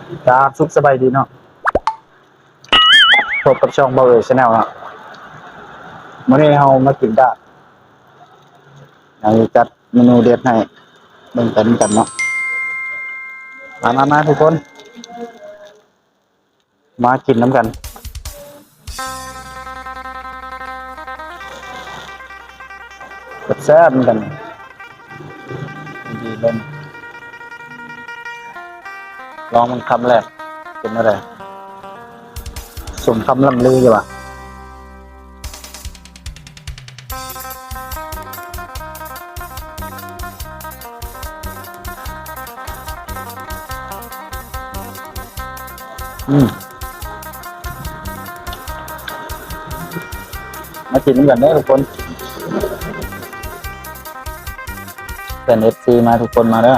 ครับสุขสบายดีเนาะพบกับช่องเบอร์ชาแนลเนาะมื่อนี้เรามากินดาบอยากจัดเมนูเด็ดให้เบิ่งกันเนาะมาทุกคนมากินน้ำกันแซ่บๆเหมือนกันดีเล่นลองมันคำแรกเป็นอะไรสมคำล่ำลืออยู่ป่ะมากินน้ำกันได้ทุกคนเป็นFCมาทุกคนมาเด้อ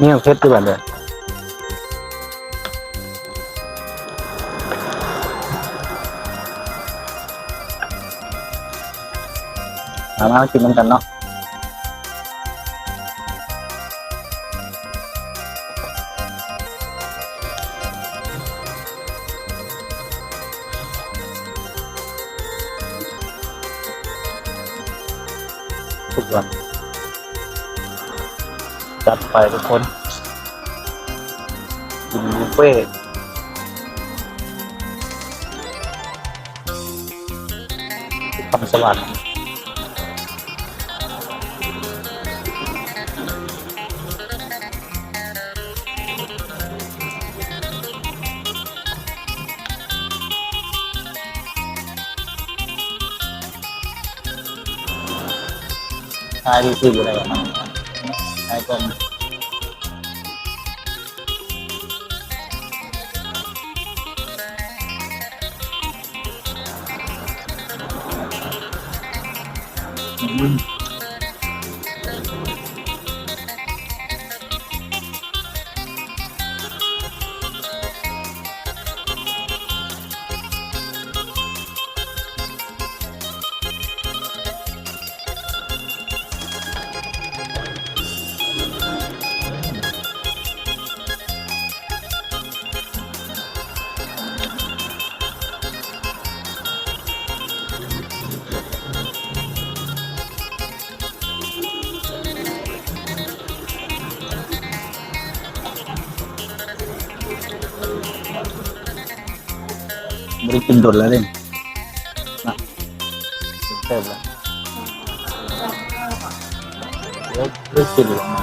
นี่เอาเพชรดีกว่าเลยมากินน้ำกันเนาะทุกวันจัดไปทุกคนกินบุฟเฟ่คำสวัสดิ์ทายดีที่อยู่ไหนกันทายกันไม่ได้กินดดแล้วเลยนะเต็มแล้วเดี๋ยวได้กินหรือไง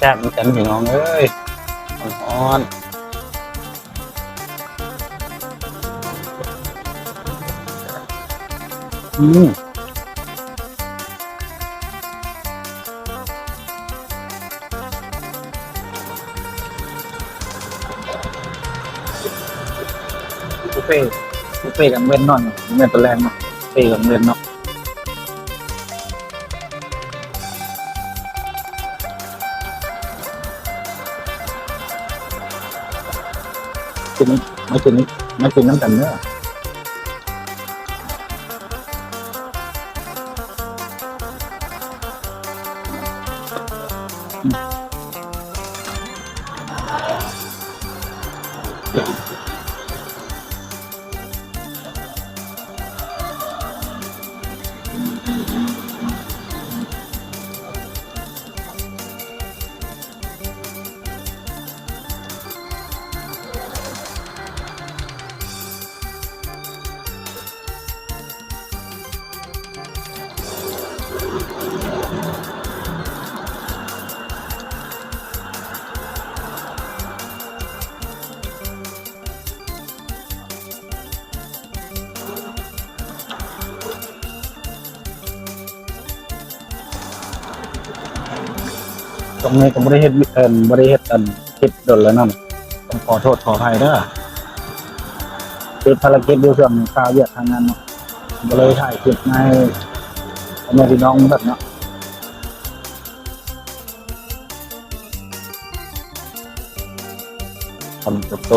แซ่บเหมือนกันพี่น้องเอ้ยอ่อนบุฟเฟ่กันเว้นนอนเว้นตัวแรงเนาะบุฟเฟ่กันเว้นเนาะกินมากินน้ำกันเนื้อ ตรงนี้ก็บริเฮ็ดบริเฮ็ดคิดโดนแล้วนั่นต้องขอโทษขออภัยเด้อติดภารกิจอยู่ส่วนข่าวเวียดทางนั้นเนาะก็เลยถ่ายคลิปให้พ่อแม่พี่น้องแบบเนาะทำโต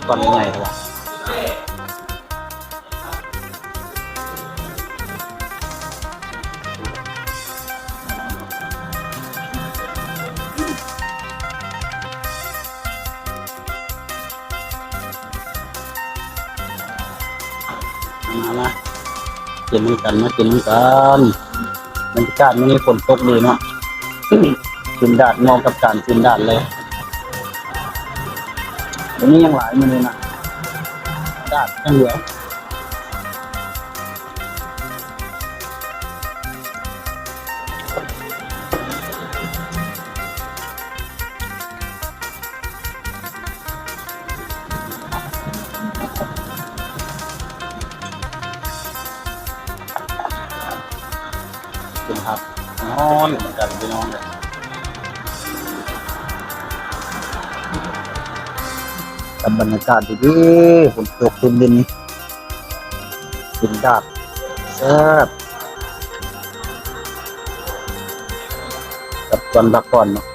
ตอนใหญ่ๆครับมากินกันมากินกันบรรยากาศมันนี่ฝนตกดีเนาะกินดาดมองกับการกินดาดเลยวันนี้ยังหลายมื้อเลยนะดาดยังเหลือกินครับนอนเหมือนกันพี่น้องเลยกับบรรยากาศดีๆฝนตกพื้นดินกินดาดแซ่บกับตอนพักผ่อนเนาะ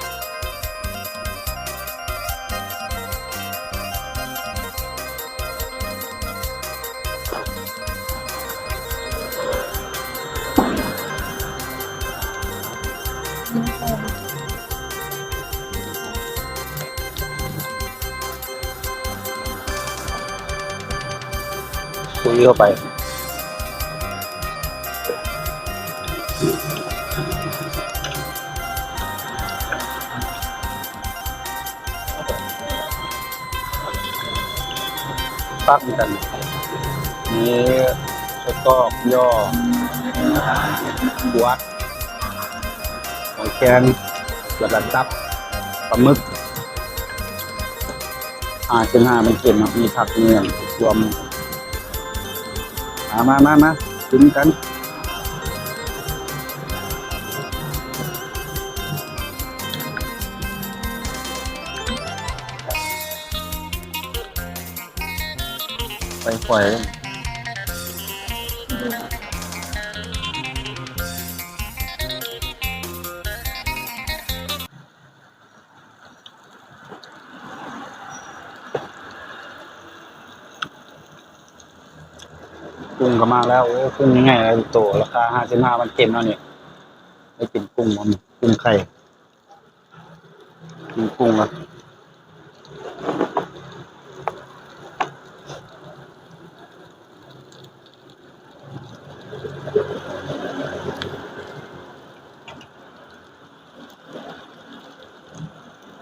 คุยเข้าไปตักกันนี่แล้วก็ย่อบวชหอยแครงระดับตับปลาหมึก5.5มันเค็มมีผักเนี่ยรวมมากินกันไปปล่อยกุ้งก็มาแล้วโอ้กุ้งง่ายๆตัวราคา55มันเค็มแล้วเนี่ยได้กินกุ้งมันกุ้งไข่กินกุ้งละ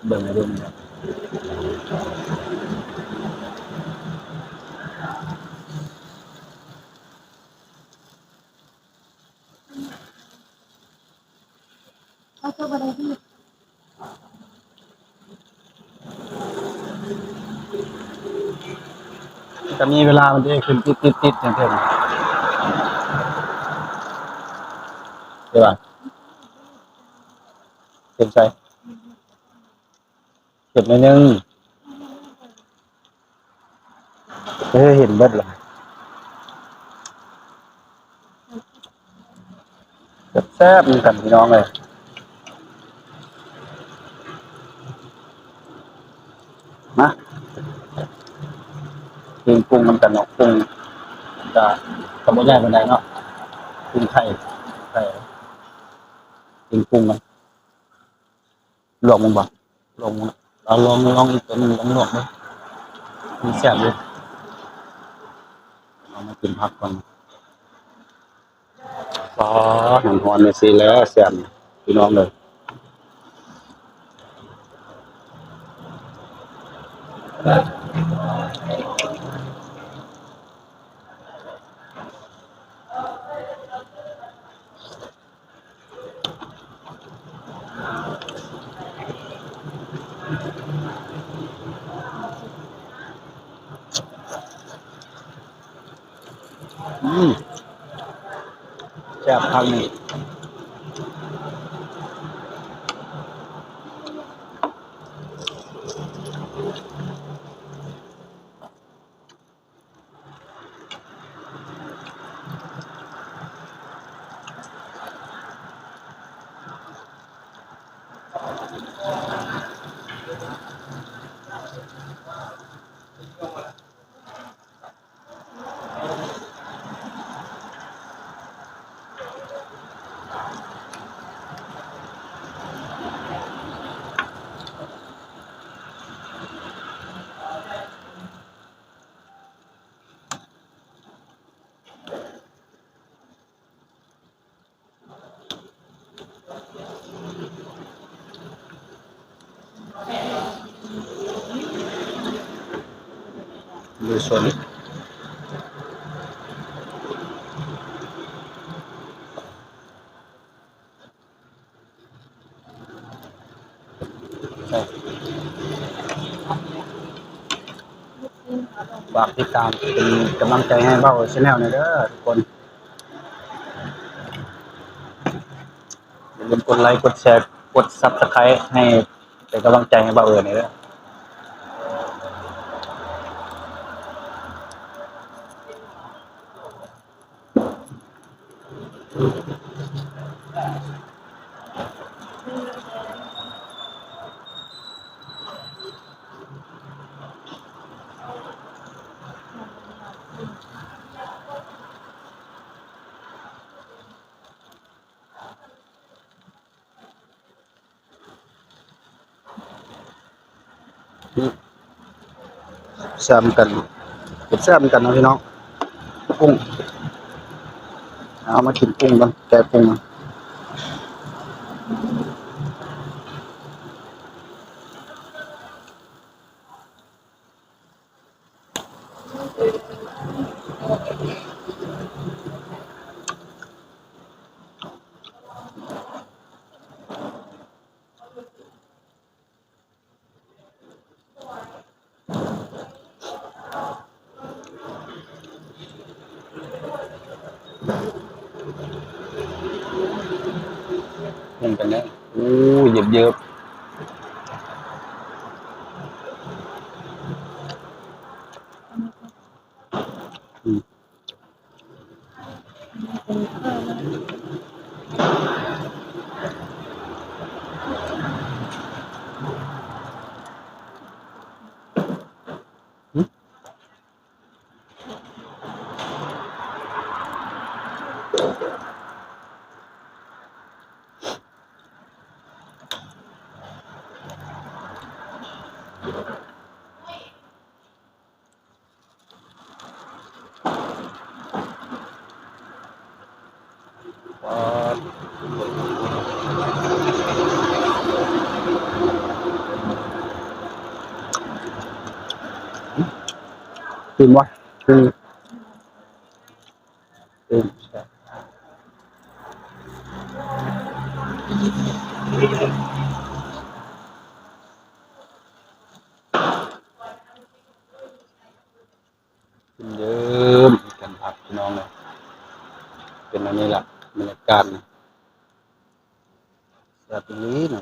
เบิ่งให้ดูนะครับจะมีเวลามันจะขึ้นติดอย่างเช่นใช่ป่ะเห็นใจเห็นไหมนึงเห็นเบิดเหรอ แซ่บเหมือนกันพี่น้องเลยนะกินปรุงมันกันเนาะปรุงจะกระบอกใหญ่ปานใดเนาะปรุงไข่ไข่กินปรุงมันลวกมันบ่ลงมันเอาลองอีกตัวหนึงลองลวกดูมันแซ่บเลยเอามากินผักก่อนอ๋อน้ำร้อนเลยสิแล้วแซ่บพี่น้องเลยอืมแซ่บคักนี่ดูส่วนนี้ใช่ฝากติดตามเป็นกำลังใจให้เบ้าชาแนลหน่อยเด้อทุกคนอย่าลืมกดไลค์กดแชร์กด Subscribe ให้เป็นกำลังใจให้เบ้าหน่อยเด้อแซ่บกันเก็บแซ่บกันนะพี่น้องกุ้งเอามากินกุ้งกันแกะกุ้งกันกุ้งกันเนี่ยอู้เยอะๆว้ากินวะกินกินเยอะกันผักพี่น้องเลยเป็นอันนี้แหละบรรยากาศนะแบบนี้นะ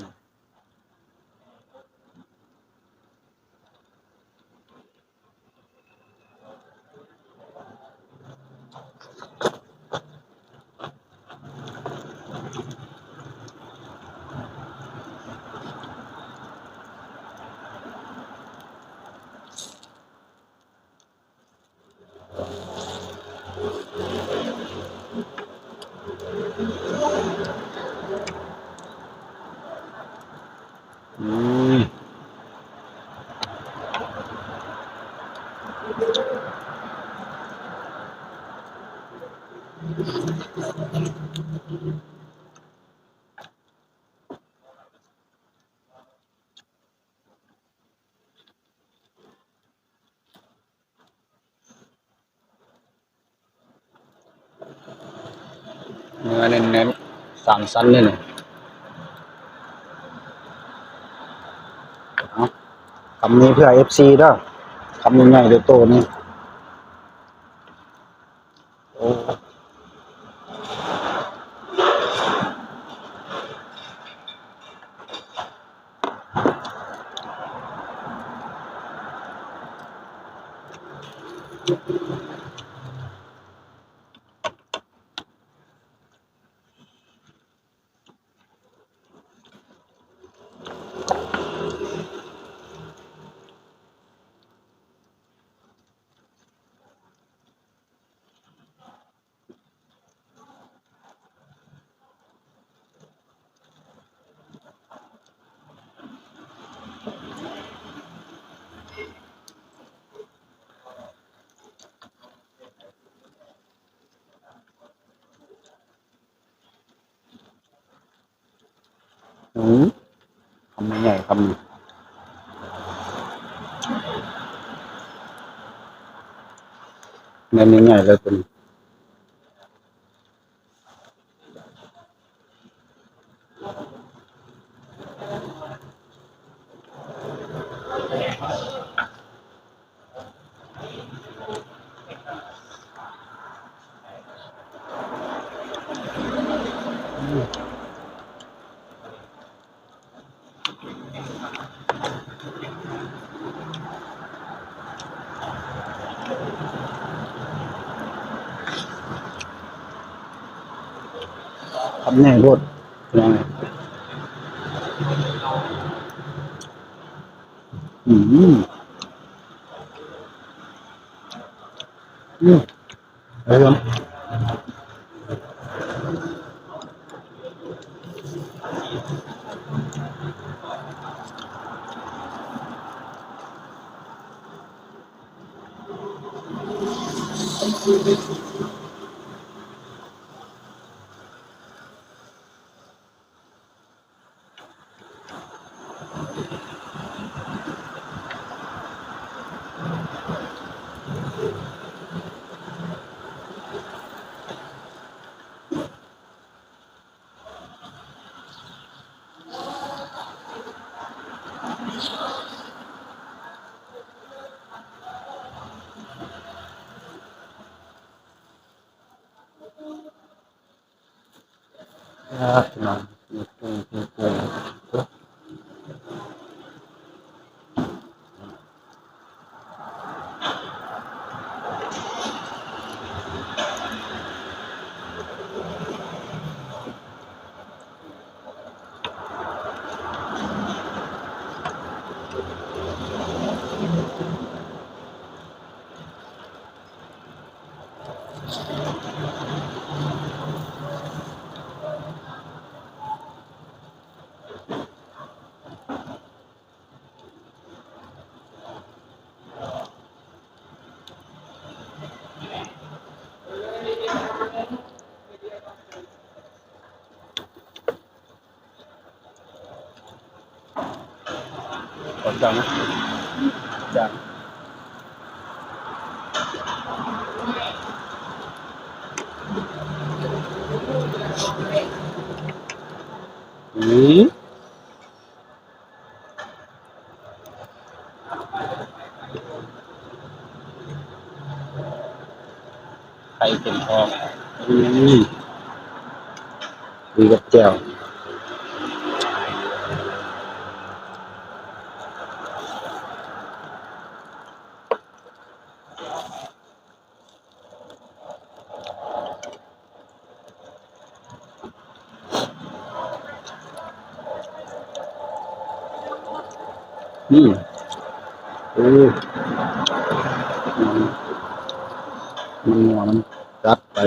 เนื้อเน้นๆ3 ชั้นเลยเนี่ยเอาคำนี้เพื่อ FC เด้อคำใหญ่ๆโตๆนี่โอ้หือคำใหญ่ๆคำนี้เน้นใหญ่ๆเลยคุณคำใหญ่โพดยังไงอืมอืมเฮ้ยครับน้องขอจังนะจังนี่ไข่เป็นทองอืมดีกับแจ่วอืมโอ้มันหัวมันจัดไป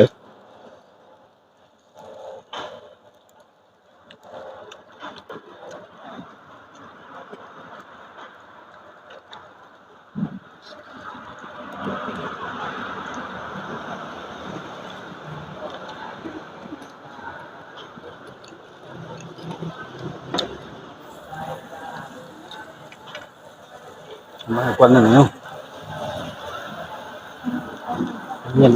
มาให้คนหนึ่งเนาะเงียบ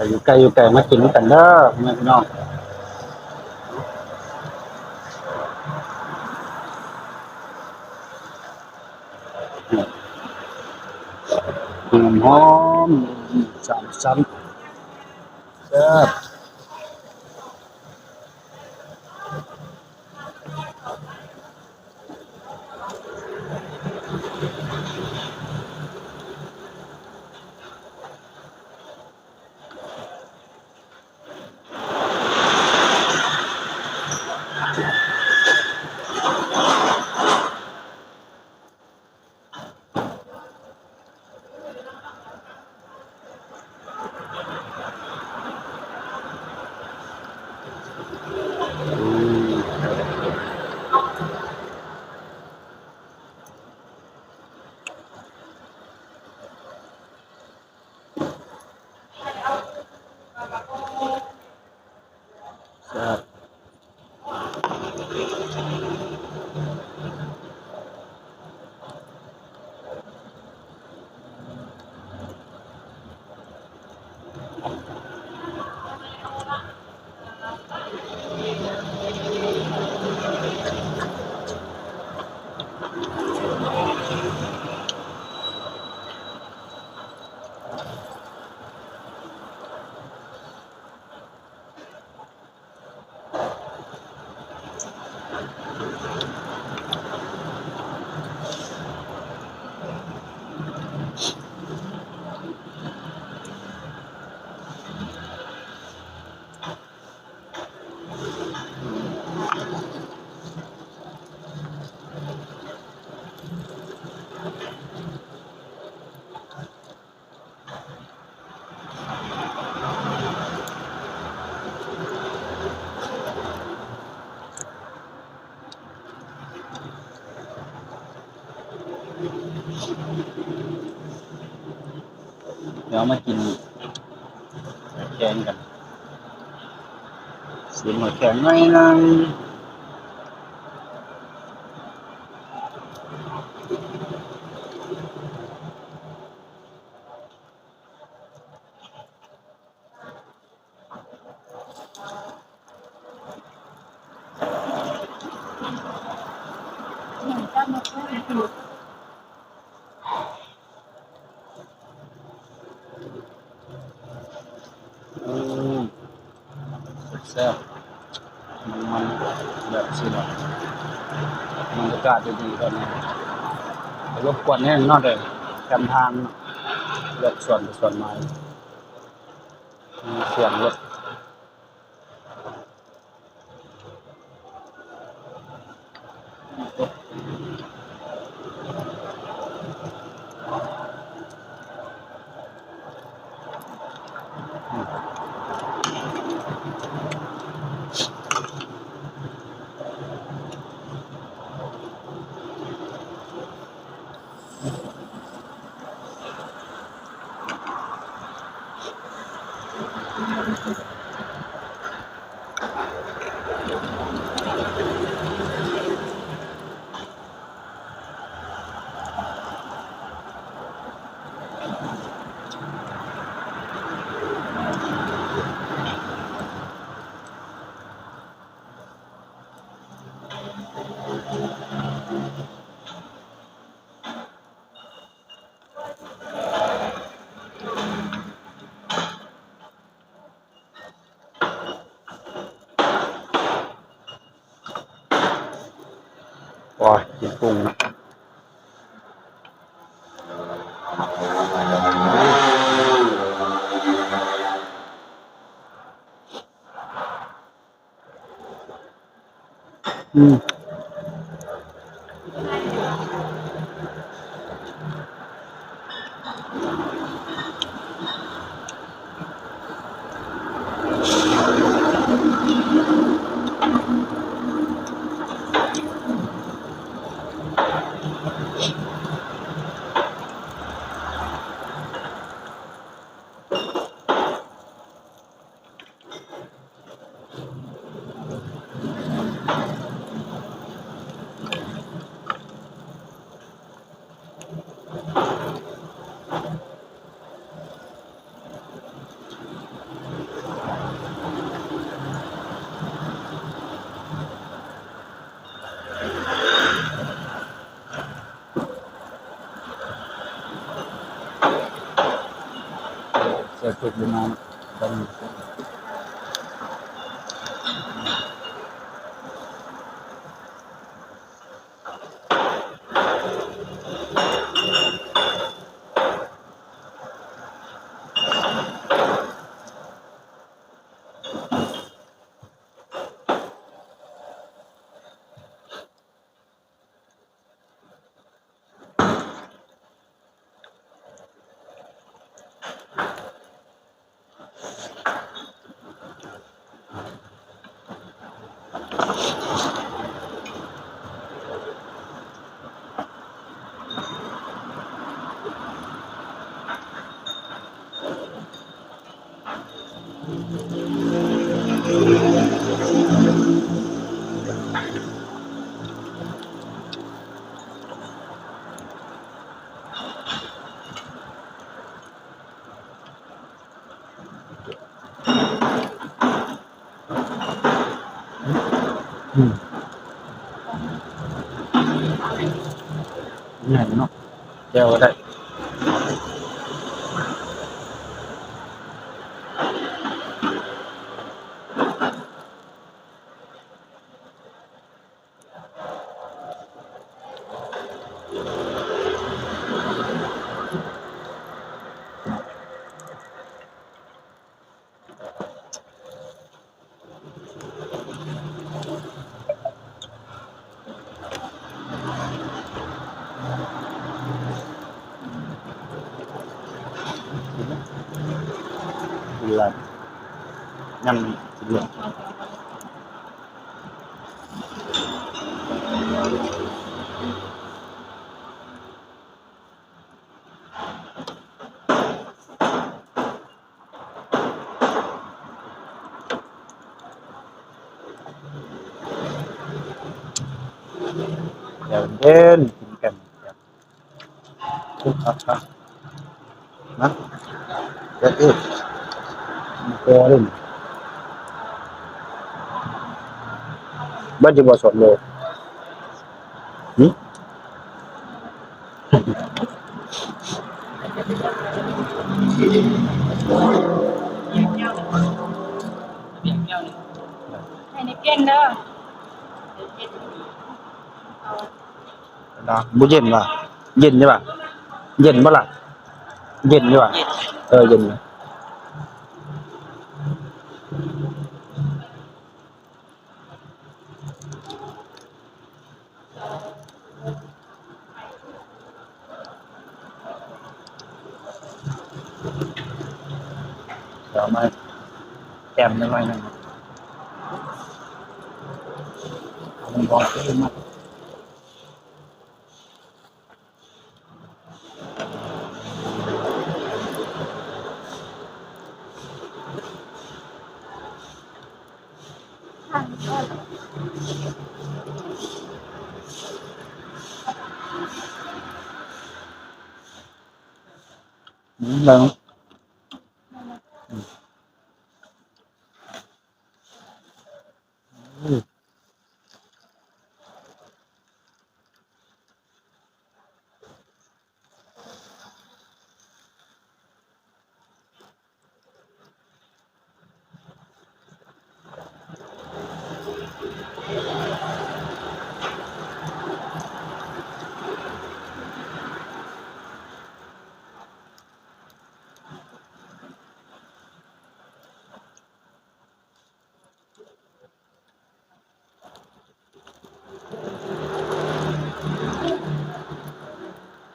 อยู่ไกลอยู่ไกลมากินกันเด้อแม่พี่น้องหอมสามชั้นแซ่บแซ่บเดี๋ยวมากินแกงกันสีหมดแกงไม่นั่งอืมแซ่บมันแบบสิเนาะบรรยากาศดีๆตอนนี้รบกวนแน่นอนเลยกันทางเลือกส่วนไปส่วนมามีเสียงรถโอ้ยกินกุ้งนะอืม ปิดฝึกอยู่นานตอนนี่เห็นเนาะเดี๋ยวได้เวลายังสิเหลือเดี๋ยวเด่นกินกันทุกครับนะเดี๋ยวอื่นตัวเล่นบ้านจะบ่สดเลยหืมให้ในเก่งเด้อนะบุเย็นว่ะเย็นใช่ป่ะเย็นป่ะล่ะเย็นใช่ป่ะเย็นเดี๋ยวมาแกมนิดหน่อยนึงมันร้อนขึ้นมากแล้ว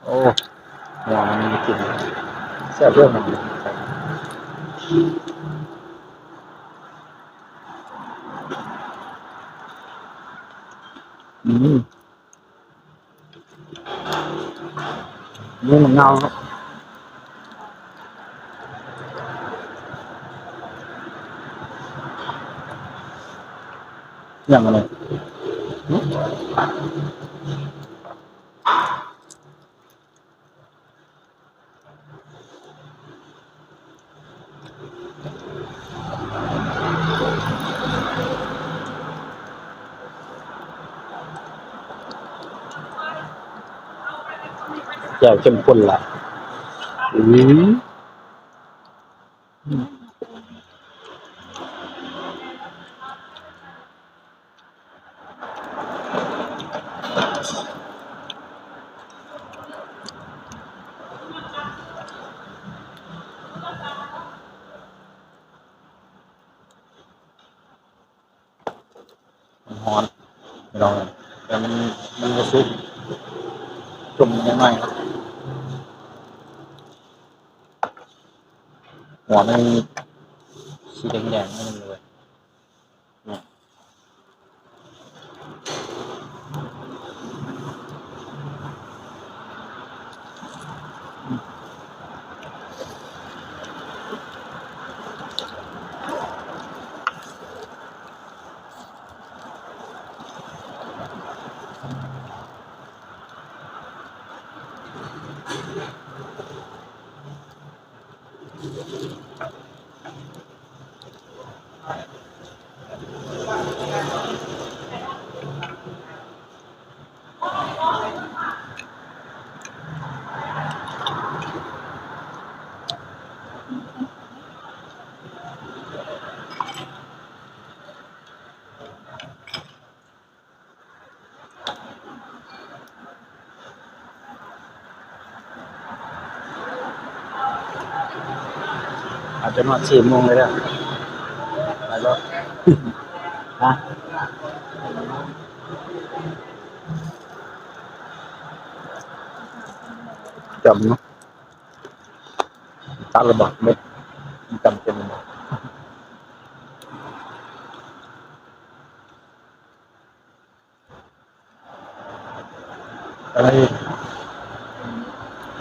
โอ้หัวมันมีกลิ่นแซ่บเรื่องมันนี่มันเงาครับอย่างอะไรแจ่วเข้มข้นละอืม มันฮ้อนไม่ลองเลยแต่มันจะซุกจุ่มยังไงหัวมันสีแดงๆนั่นเลยเนี่ยอาจจะมา4 โมงเลยเนี่ยไปรถนะจำเนาะตัดระเบิดเม็ดจำเป็นอะไร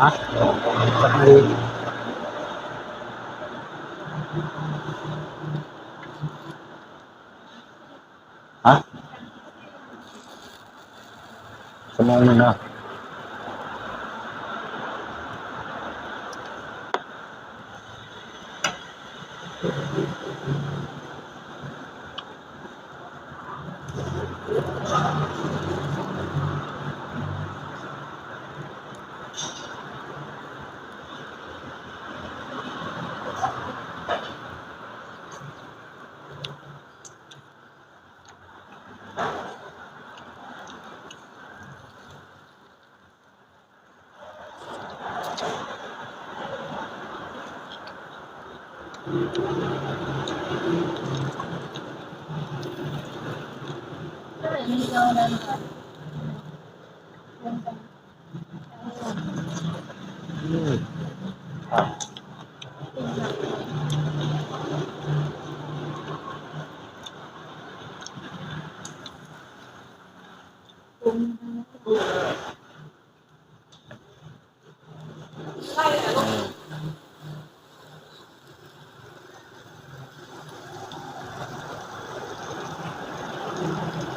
ฮะอะไรฮะ1 ชั่วโมงนะครับ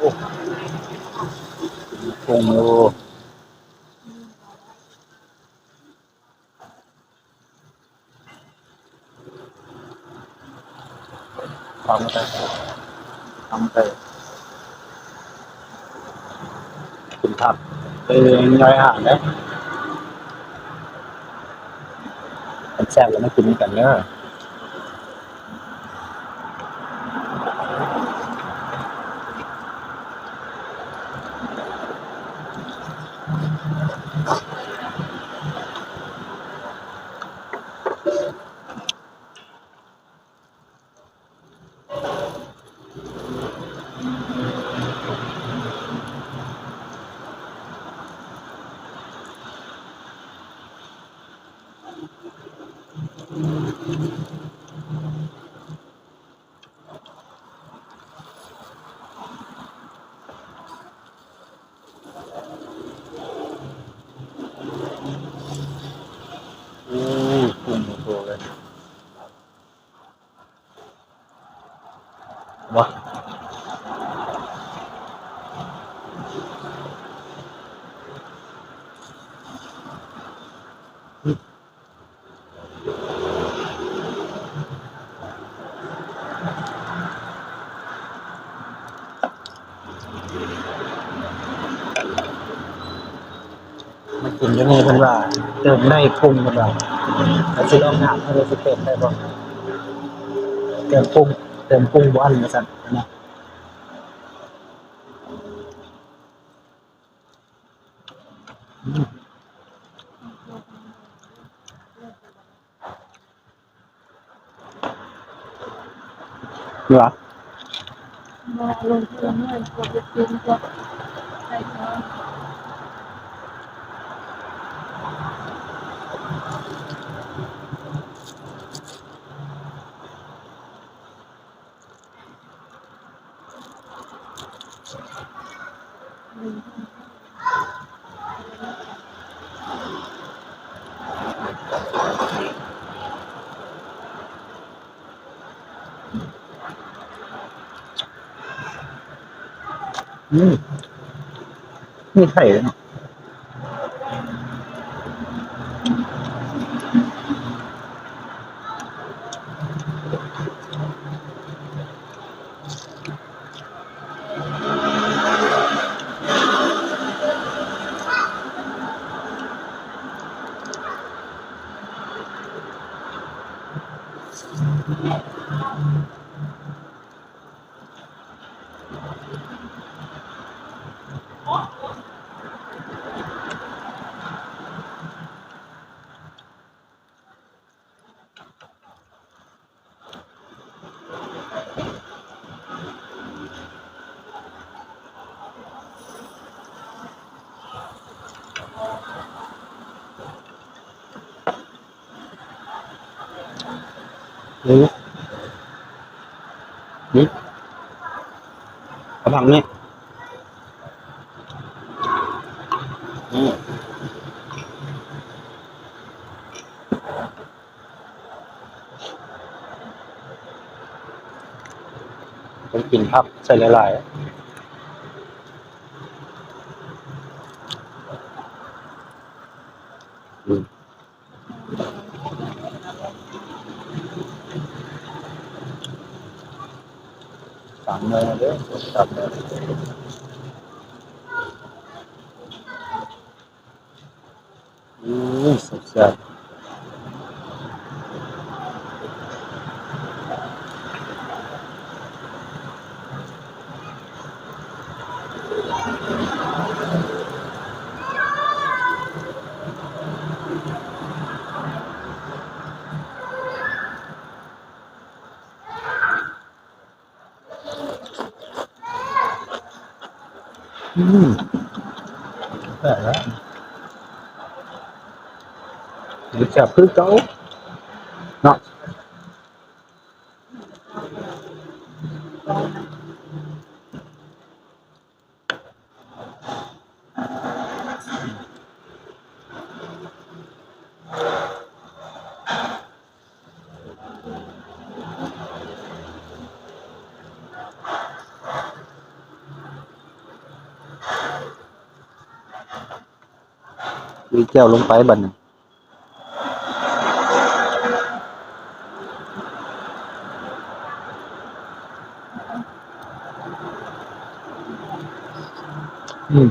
โอ้คงโลทำไปทำไปกินผักไปย่อยอาหารนะมันแซ่บแล้วไม่กินกันเนอะอู้พุ่งโตเลยวะมันกินยังไงเป็นว่าเติมได้พุ่งเป็นว่าแต่สิลองถามให้เราสิเติมได้บ่ เติมปรุงเติมปรุงบ่อันว่าซั่นนะเหรอมาลงทุนด้วยกดกินกดใส่ท้องอืมมีไข่ด้วยเนาะนี่นี่เอาผักนี่อืมต้องกินผักใส่หลายๆสามเลยเด้อสามเลยอืมแซ่บๆแต่ละแซ่บคือเก่าเนาะมีแก้วลงไปบัดนี้อืม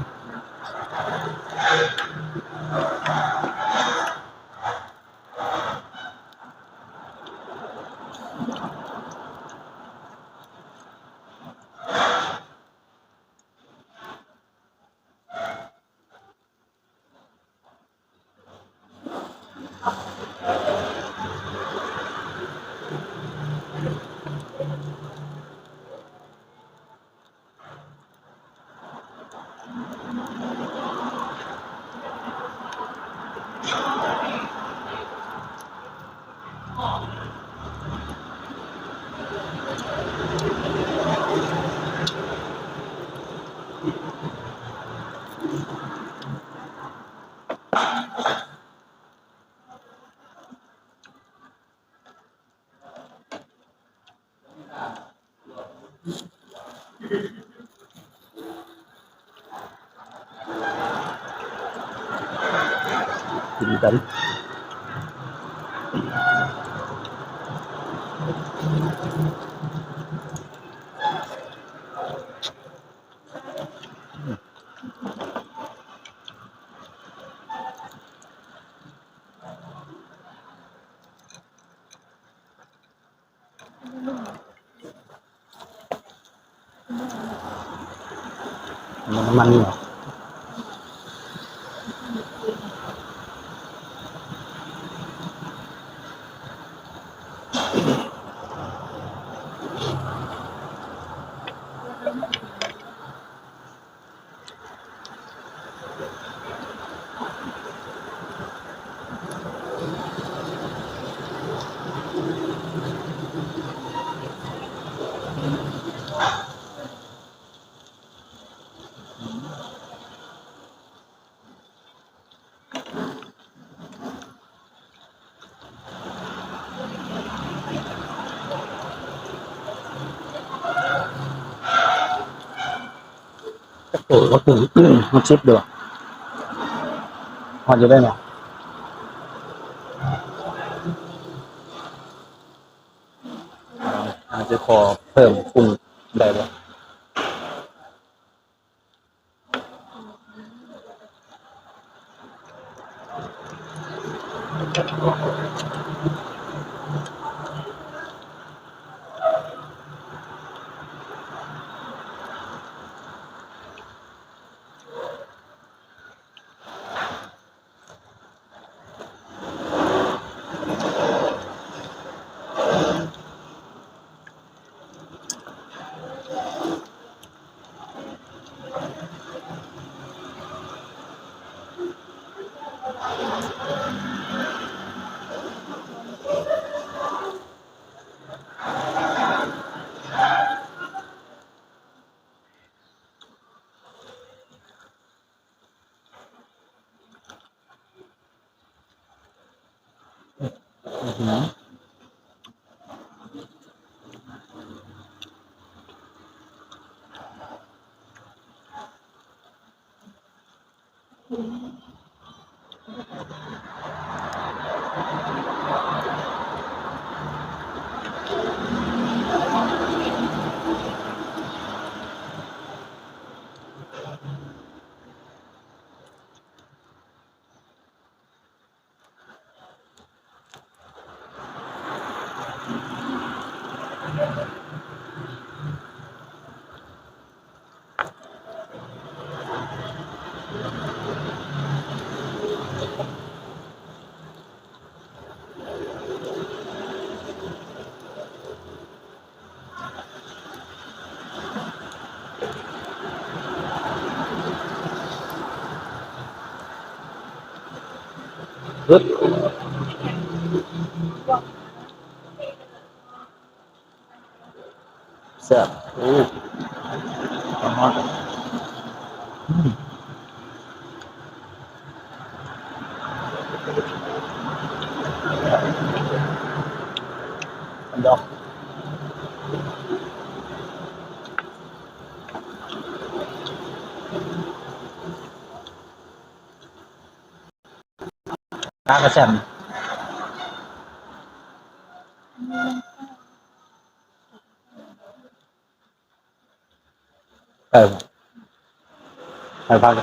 กินกัน น้ำมันนี่เหรอโอ้ก็คือมันชิปด้วยพอจะได้เนาะอาจจะขอเพิ่มปรุงได้บ่ปึ๊บแซ่บโอ้ฮอตดอกตากระแซมไปพัก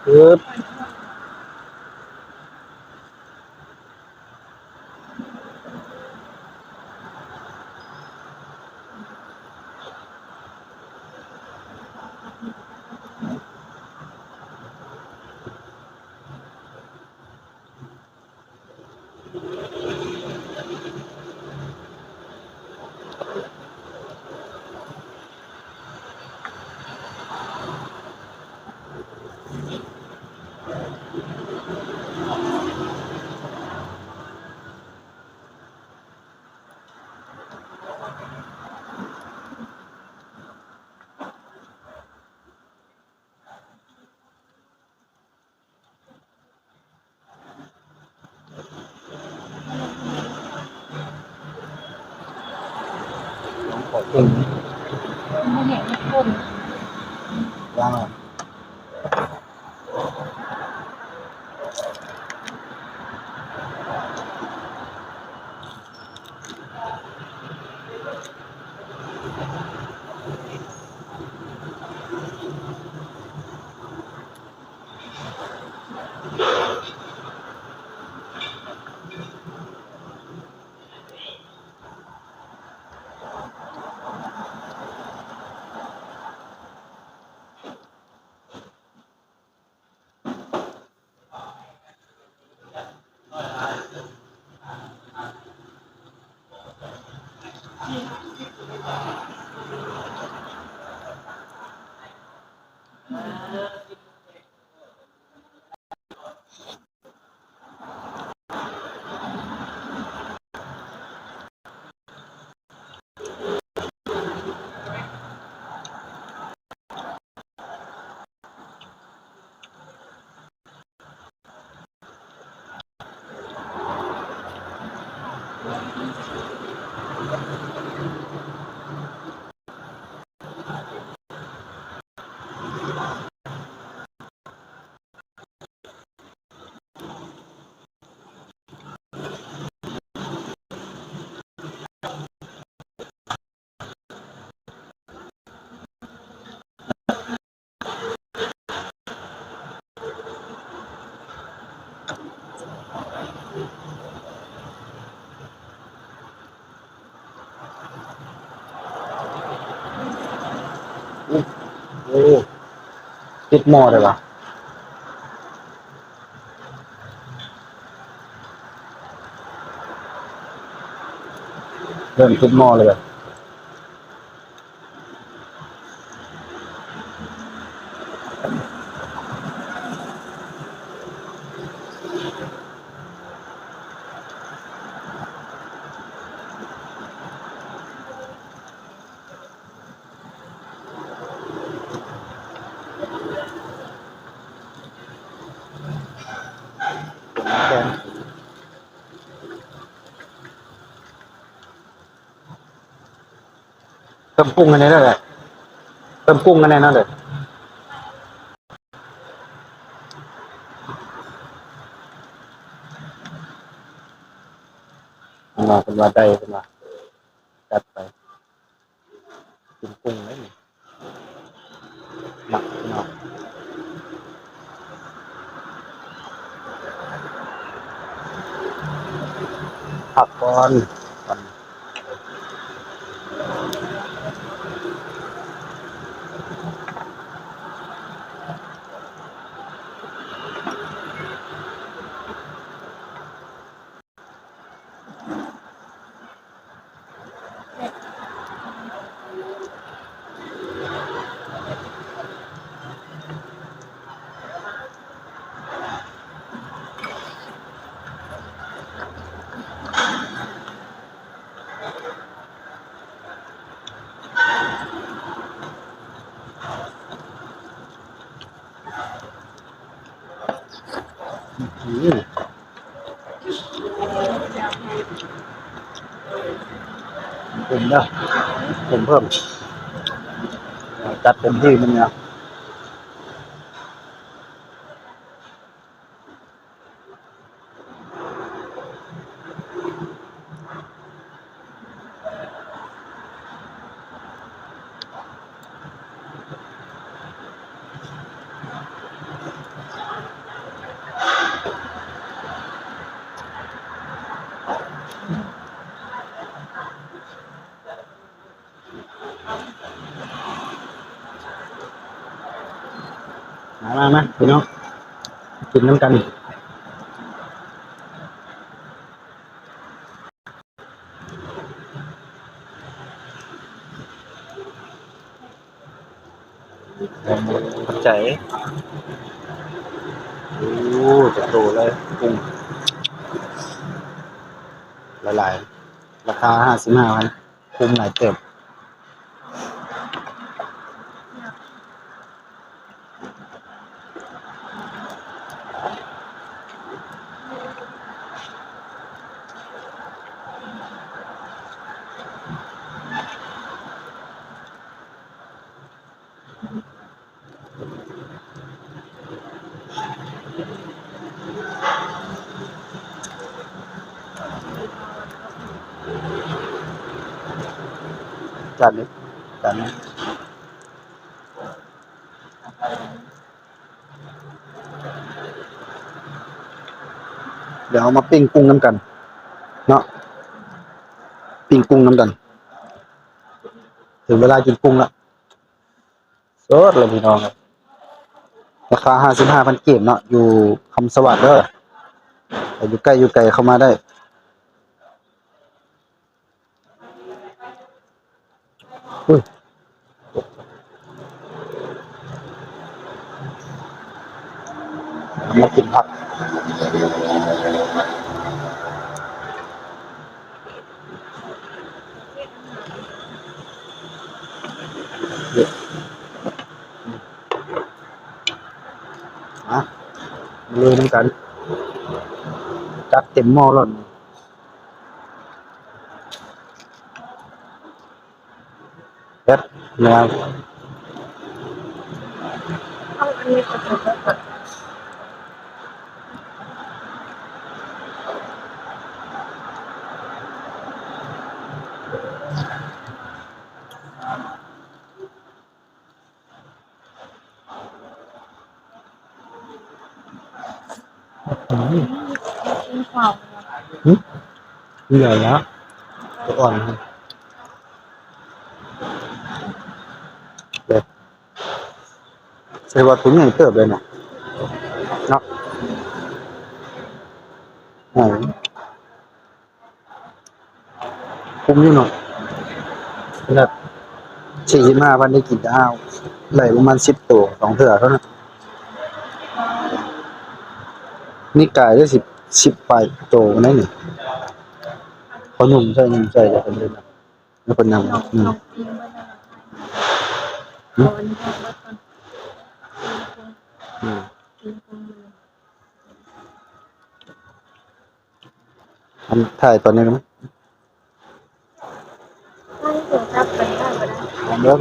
ปึ๊บ ถึง ไม่เห็นคน ย่าง โอ้ติดหม้อเลยว่ะเริ่มติดหม้อเลยแบบแกงเติมกุ้งกันได้เลยเติมกุ้งกันได้นั่นเลยเป็นว่าได้เป็นว่าจัดไปกินกุ้งได้ไหมหมักเนาะผักก่อนผมเนาะผมเพิ่มจัดเต็มที่มันเนี่ยมาพี่น้องกินน้ำกันเข้าใจโอ้จะโตเลยกุ้งหลายๆราคา55,000คุ้มหลายเติบ จานนี้จานนี้เดี๋ยวเอามาปิ้งกุ้งน้ำกันเนาะปิ้งกุ้งน้ำกันถึงเวลากินกุ้งละสดเลยพี่น้องครับราคา55,000เก็บเนาะอยู่คำสวัสดิ์เด้อแต่อยู่ใกล้อยู่ไกลเข้ามาได้อุ้ยมากินผักนะเลยน้ำกันจัดเต็มหม้อแล้วเด็ดแนว เอาอันนี้ก็ถูกแล้วค่ะกินข้าว เหนื่อยแล้วตัวอ่อนเลยใช่ว่าถุงใหญ่เติบเลยเนาะเนาะไหนคุ้มอยู่เนาะขนาด45,000ได้กินข้าวไหลประมาณ10ตัว2เทื่อเท่านั้นนี่กายได้10ปลายตัวนั่นนี่เขาหนุ่มใส่แล้วเป็นเลยนะแล้วเป็นนำ ลองกินเบอร์นั้นเอาอันนี้ก็เบอร์ต้น อืม กินกุ้งเลย อันถ่ายตอนนี้มั้ย ถ้าที่ถูกจับไปได้ก็ได้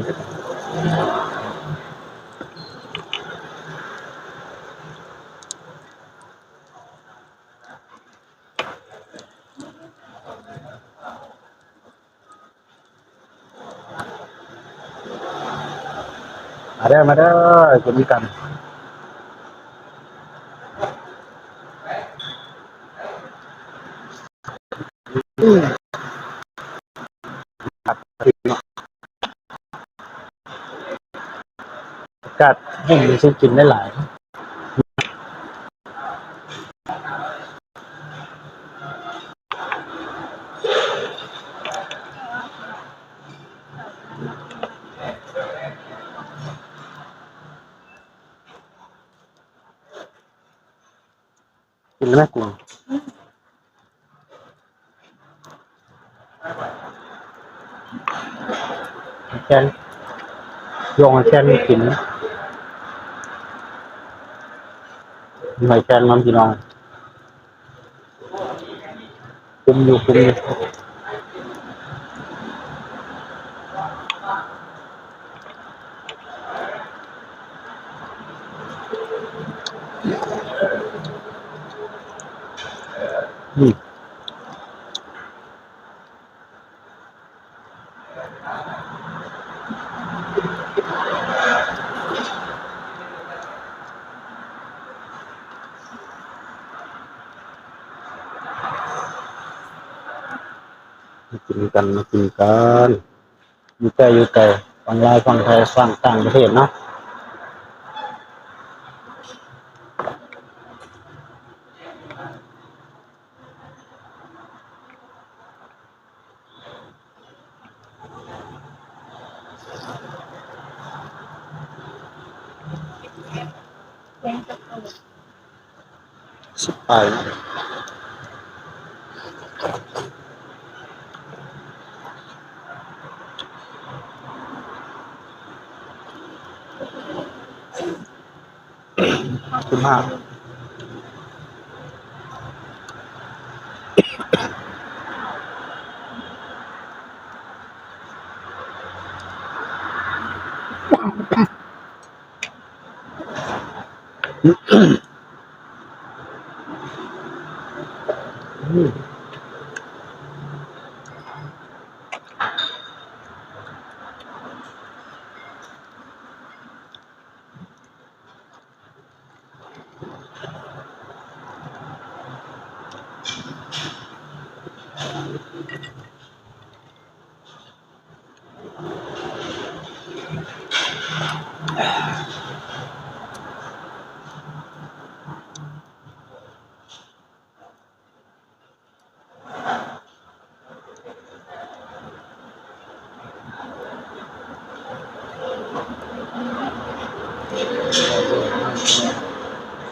เริ่มมาได้อกินกันผัดกัดให้มีชิ้นกินได้หลายกินไหมกุ้งแค่ลงแค่นี้กินหอยแครงมันพี่น้องคุมอยู่มากินกันอยู่ไกลฝั่งลาวฝั่งไทยฝั่งต่างประเทศเนาะแกงกะเพรา สิบปลายนะ15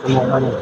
ชั่วโมงละนี่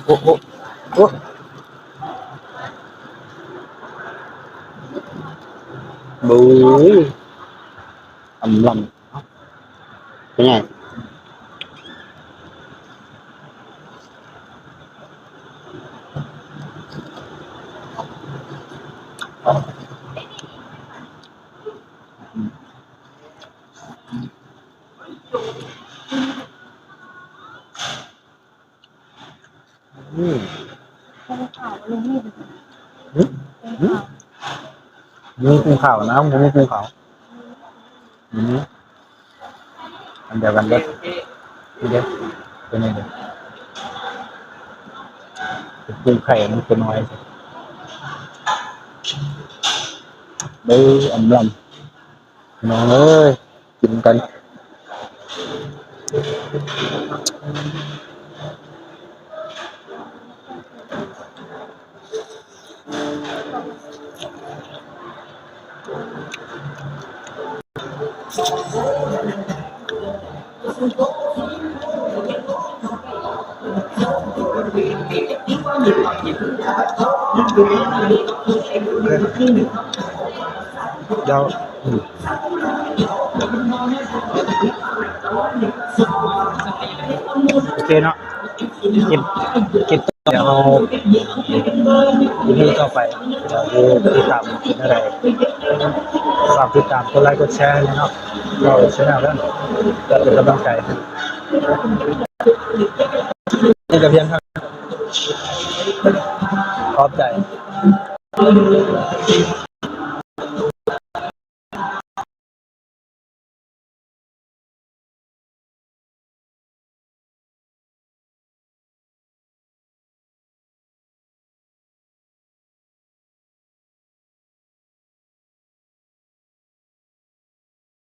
โอ้โหโอ้บูอำลำเป็นไงอืม ข้าวขาวลงนี่เป็น อืม ข้าว มีภูเขานะมันมีภูเขาอืมอันเดียวกันเด้อนี่เด้อเป็นไงเด้อปูไข่มันตัวน้อยสิเด้ออำลำน้องเอ้ยกินกันเดี๋ยวโอเคเนาะกินกินเดี๋ยวเรากินที่ต่อไปเดี๋ยวดูติดตามกินอะไรฝากติดตามกดไลค์กดแชร์เลยเนาะเราชแนลแล้วเป็นกำลังใจนี่ก็เพียงเท่านั้นขอบใจ